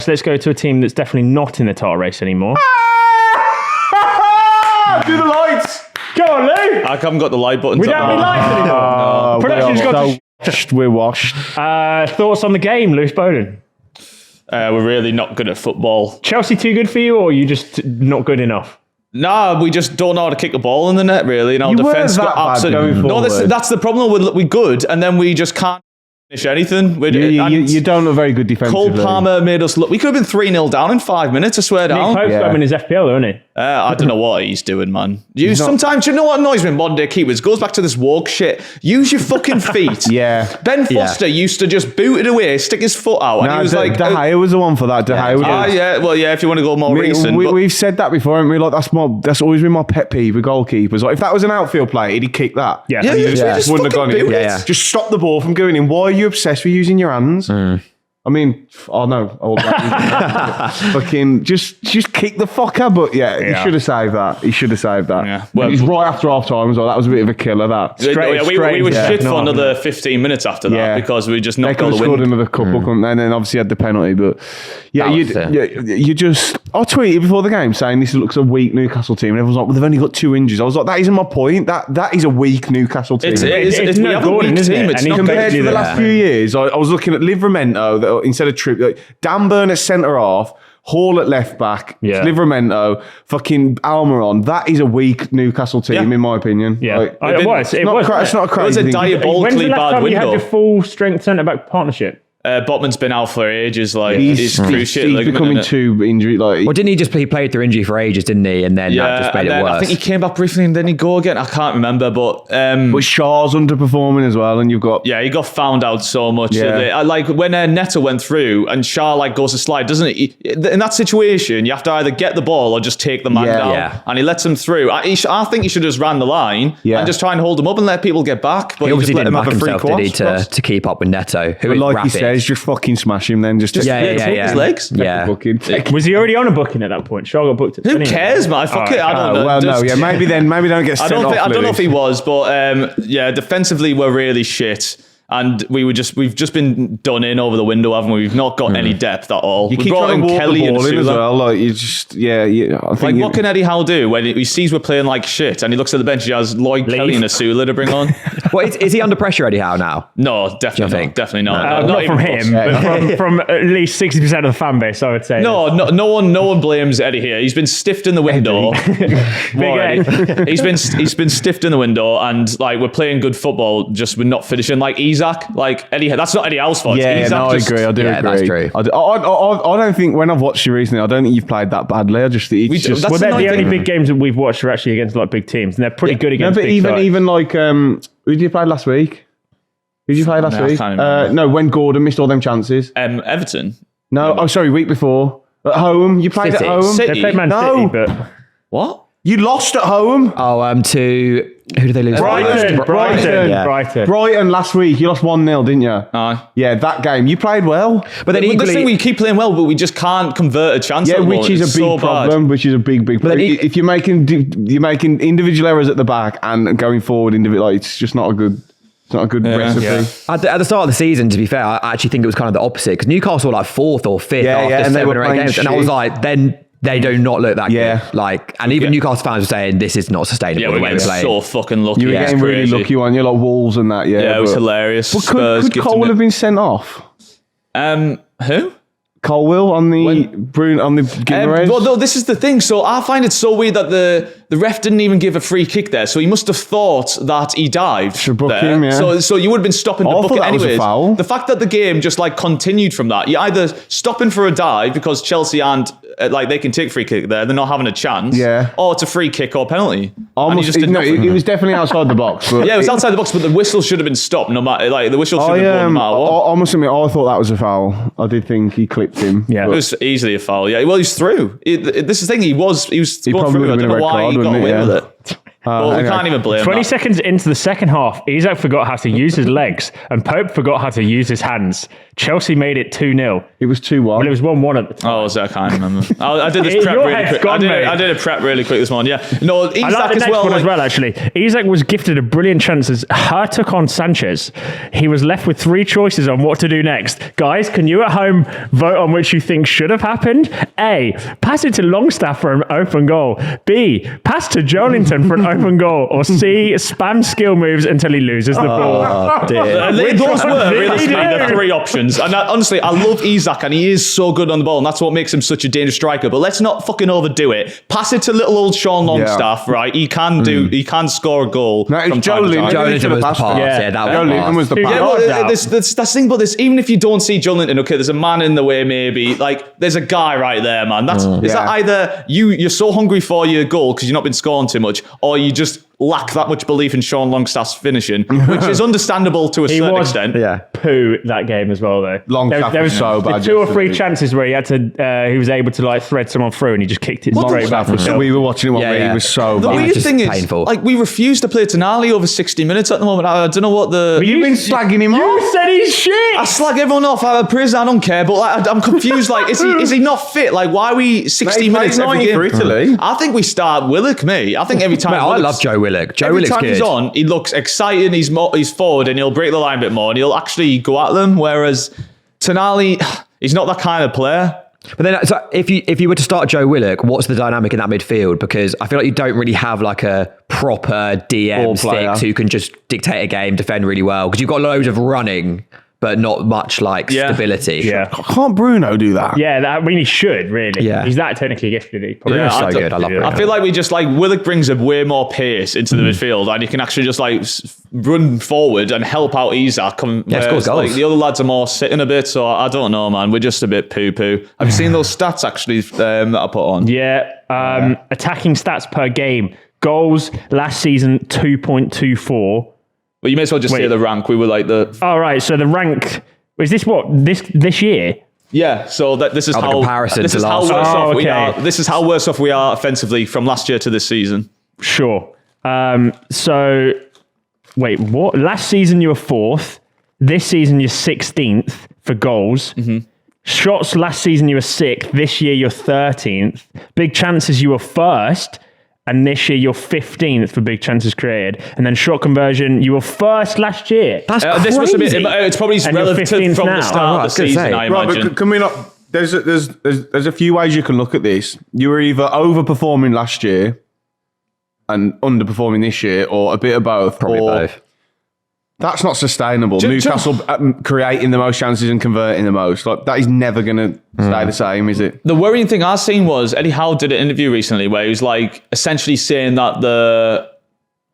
let's go to a team that's definitely not in the title race anymore. Do the lights. Go on, Lou. I haven't got the light buttons. We don't have any lights anymore. Production's got to... We're washed. Thoughts on the game, Lewis Bowden? We're really not good at football. Chelsea too good for you, or are you just not good enough? Nah, we just don't know how to kick the ball in the net, really. And our defence got absolutely... No, that's the problem. We're good, and then we just can't finish anything. You don't look very good defensively. Cole Palmer made us look... We could have been 3-0 down in 5 minutes, I swear down. Nick Pope's got him in his FPL, though, isn't he? I don't know what he's doing, man. Sometimes, you know what annoys me in modern day keepers? It goes back to this woke shit. Use your fucking feet. Yeah. Ben Foster used to just boot it away, stick his foot out, and he was like... De Gea was the one for that. De Gea was... yeah. Well, yeah, if you want to go more recent. We've said that before, haven't we? Like, that's always been my pet peeve with goalkeepers. Like, if that was an outfield play, he'd kick that. Yeah. Just wouldn't have gone in. Yeah. Just stop the ball from going in. Why are you obsessed with using your hands? I mean, fucking just kick the fucker. But he should have saved that. Yeah. Well, it was right after half time as well. That was a bit of a killer. That we were shit for another 15 minutes after that because we just knocked all the wind. They could have scored another couple, and then obviously had the penalty. But you just. I tweeted before the game saying this looks a weak Newcastle team, and everyone's like, "Well, they've only got 2 injuries." I was like, "That isn't my point. That is a weak Newcastle team." It's not Gordon, isn't it? And compared to the last few years, I was looking at Livramento instead of Tripp. Dan Burn at centre half, Hall at left back, Livramento, fucking Almiron. That is a weak Newcastle team, in my opinion. Yeah, it was. It's not a crazy. It was a diabolically bad window. You had your full strength centre back partnership. Botman's been out for ages. He's becoming too injured. Well, didn't he he played through injury for ages, didn't he? And then that just made it worse. I think he came back briefly and then he go again. I can't remember, but Shaw's underperforming as well, and you've got he got found out so much. Yeah. Like when Neto went through and Shaw goes to slide, doesn't he? In that situation, you have to either get the ball or just take the man down, and he lets him through. I think he should have just ran the line and just try and hold him up and let people get back. But he obviously just let didn't him back have a free himself, cross. did he, to keep up with Neto, who is like rapid. He says, just fucking smash him then. Just take his legs. Yeah. Was he already on a booking at that point? Shaw got booked. Who cares, man? Fuck it. I don't know. Well, no, maybe don't get sent off. I don't know if he was, but defensively we're really shit. And we've just been done in over the window, haven't we? We've not got any depth at all. You we keep brought in Kelly and as well. Like you just, I think what can Eddie Howe do when he sees we're playing like shit and he looks at the bench? He has Lloyd Kelly and Asula to bring on. Well, is he under pressure, Eddie Howe now? No, definitely not. Definitely not. Not from him, but from at least 60% of the fan base, I would say. No one blames Eddie here. He's been stiffed in the window. He's been stiffed in the window, and we're playing good football. Just we're not finishing like Isaac. That's not Eddie Howe's fault. I agree. I do agree. That's true. I don't think when I've watched you recently, I don't think you've played that badly. They're the only big games that we've watched are actually against big teams, and they're pretty good against big sides. Even who did you play last week? Who did you play last week? No, when Gordon missed all them chances. Everton. No, week before at home. You played City. at home. They played Man City, but what? You lost at home. To who did they lose? Brighton last week. You lost 1-0, didn't you? Yeah, that game. You played well. But then this thing, we keep playing well, but we just can't convert a chance. Yeah, which is a big problem. Which is a big problem. If you're making individual errors at the back and going forward, it's just not a good. It's not a good recipe. Yeah. At the start of the season, to be fair, I actually think it was kind of the opposite because Newcastle were 4th or 5th after 7 or 8 games, and I was like, then. They do not look that good. And even Newcastle fans were saying this is not sustainable. Yeah, we're so fucking lucky. You were getting really lucky, weren't you? Like Wolves and that. Yeah, it was hilarious. But could Colwill have been sent off? Who? Colwill on the Guimarães? Well, this is the thing. So I find it so weird that the ref didn't even give a free kick there. So he must have thought that he dived. Should book him, yeah. So you would have been stopping to book it anyways. Foul. The fact that the game just continued from that, you're either stopping for a dive because Chelsea aren't they can take free kick there, they're not having a chance. Yeah. Or it's a free kick or penalty. It was definitely outside the box. But it was outside the box, but the whistle should have been stopped. No matter the whistle should have been blown no matter what. I must admit, I thought that was a foul. I did think he clipped him. Yeah, it was easily a foul. Yeah, well, he's through. This is the thing. He was going through. I don't know why he got away with it. But we can't even blame 20 that. seconds into the second half, Isak forgot how to use his legs and Pope forgot how to use his hands. Chelsea made it 2-0. It was 2-1. Well, it was 1-1 at the time. Oh, was that? I can't remember. I did this prep Your really head's quick. gone, mate. I did a prep really quick this morning. Yeah. No, Isak I like the as next well. one as well, actually. Isak was gifted a brilliant chance as Her took on Sanchez. He was left with 3 choices on what to do next. Guys, can you at home vote on which you think should have happened? A, pass it to Longstaff for an open goal. B, pass to Joelinton for an open goal. Or C, spam skill moves until he loses the ball. Those were realistically the 3 options. And honestly, I love Isak and he is so good on the ball and that's what makes him such a dangerous striker. But let's not fucking overdo it. Pass it to little old Sean Longstaff, right? He can score a goal. No, it's Joelinton was the pass. Yeah, that Joelinton was the pass. Yeah, well, that's the thing about this. Even if you don't see Joelinton, okay, there's a man in the way, maybe. Like, there's a guy right there, man. Is that either you're so hungry for your goal because you've not been scoring too much, or you just lack that much belief in Sean Longstaff's finishing, which is understandable to a certain extent. Yeah, poo that game as well, though. Longstaff there was so bad. 2 or 3 chances where he had to, he was able to like thread someone through, and he just kicked it straight back. We were watching it. He was so The bad. weird thing is, painful. like, we refuse to play Tonali over 60 minutes at the moment. I don't know what the. You've been slagging him off. You said he's shit. I slag everyone off. I praise. I don't care, but like, I'm confused. Like, is he not fit? Like, why are we 60 minutes every game? For Italy. I think we start Willock, mate. I think every time. I love Joe Willock. Joe Every Willock's time good. he's on, he looks exciting. He's forward, and he'll break the line a bit more, and he'll actually go at them. Whereas Tonali, he's not that kind of player. But then, so if you were to start Joe Willock, what's the dynamic in that midfield? Because I feel like you don't really have like a proper DM sticks who can just dictate a game, defend really well. Because you've got loads of running, but not much like stability. Yeah. Can't Bruno do that? Yeah, I mean, he should, really. Yeah. He's that technically gifted. He probably Bruno's so good. I love Bruno. I feel like we just like Willock brings a way more pace into the midfield, and you can actually just like run forward and help out Isak. Scores goals. Like, the other lads are more sitting a bit, so I don't know, man. We're just a bit poo-poo. Have you seen those stats actually that I put on? Yeah. Attacking stats per game. Goals last season 2.24. Well, you may as well just say the rank. We were like the. All right. So the rank is this what this year? Yeah. So this is the how comparison this to is how last worse season. off we Okay. are. This is how worse off we are offensively from last year to this season. Sure. So wait, what? Last season you were 4th. This season you're 16th for goals. Shots last season you were 6th. This year you're 13th. Big chances you were 1st. And this year you're 15th for big chances created. And then shot conversion, you were 1st last year. That's crazy. This must have been, it's probably And you're relative 15th from now. the start of the season, I imagine. But can we not? There's a few ways you can look at this. You were either overperforming last year and underperforming this year, or a bit of both. Probably both. That's not sustainable. Newcastle creating the most chances and converting the most. Like, that is never going to stay the same, is it? The worrying thing I've seen was Eddie Howe did an interview recently where he was like essentially saying that the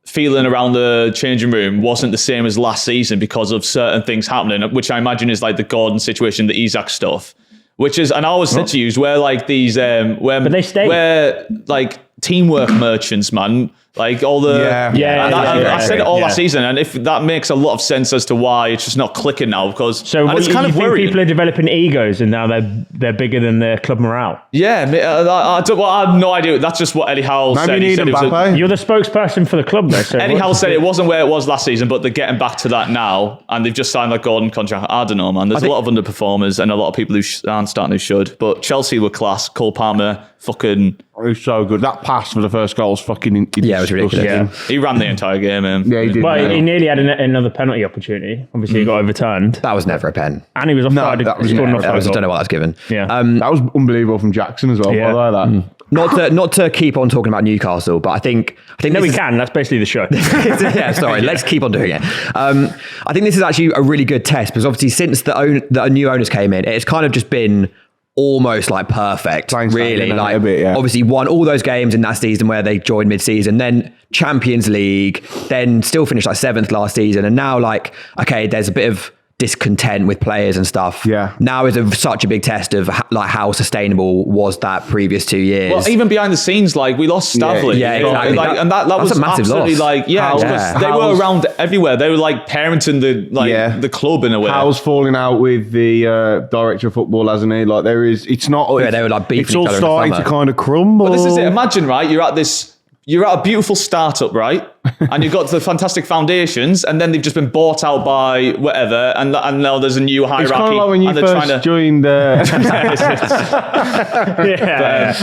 feeling around the changing room wasn't the same as last season because of certain things happening, which I imagine is like the Gordon situation, the Isak stuff, which is, and I always said to you, where like these, But they stay. where like teamwork merchants, man. Like all the I said it all last season, and if that makes a lot of sense as to why it's just not clicking now, because So it's kind of think worrying. people are developing egos and now they're bigger than their club morale. Yeah, I have no idea. That's just what Eddie Howe Maybe said. you need Mbappe. You're the spokesperson for the club, though. So Eddie Howe said it wasn't where it was last season, but they're getting back to that now, and they've just signed that Gordon contract. I don't know, man. There's a lot of underperformers and a lot of people who aren't starting who should. But Chelsea were class. Cole Palmer, fucking. It was so good. That pass for the first goal was fucking. It was ridiculous. Yeah. He ran the entire game, man. Yeah, he did. Well, he nearly had another penalty opportunity. Obviously, he got overturned. That was never a pen. And he was offside. that was He scored an never- offside I don't goal. know what that's given. Yeah. That was unbelievable from Jackson as well. Yeah. By the way, that. Not to keep on talking about Newcastle, but I think No, this we is- can. That's basically the show. yeah, sorry. Let's keep on doing it. I think this is actually a really good test because obviously since the new owners came in, it's kind of just been almost like perfect, really. Like, a bit, yeah. obviously won all those games in that season where they joined mid-season, then Champions League, then still finished like 7th last season, and now like, okay, there's a bit of discontent with players and stuff. Yeah. Now is such a big test of like how sustainable was that previous 2 years. Well, even behind the scenes, like we lost Stavely. Yeah, exactly. Like, and that was a massive absolutely loss. like, because they were around everywhere. They were like parenting the club in a way. Howe's falling out with the director of football, hasn't he? Like they were like beefing It's all each other in the starting summer. to kind of crumble. But this is it. Imagine, right? You're at this you're at a beautiful startup, right? And you've got the fantastic foundations, and then they've just been bought out by whatever, and now there's a new hierarchy. It's kind of like when you first joined. Yeah.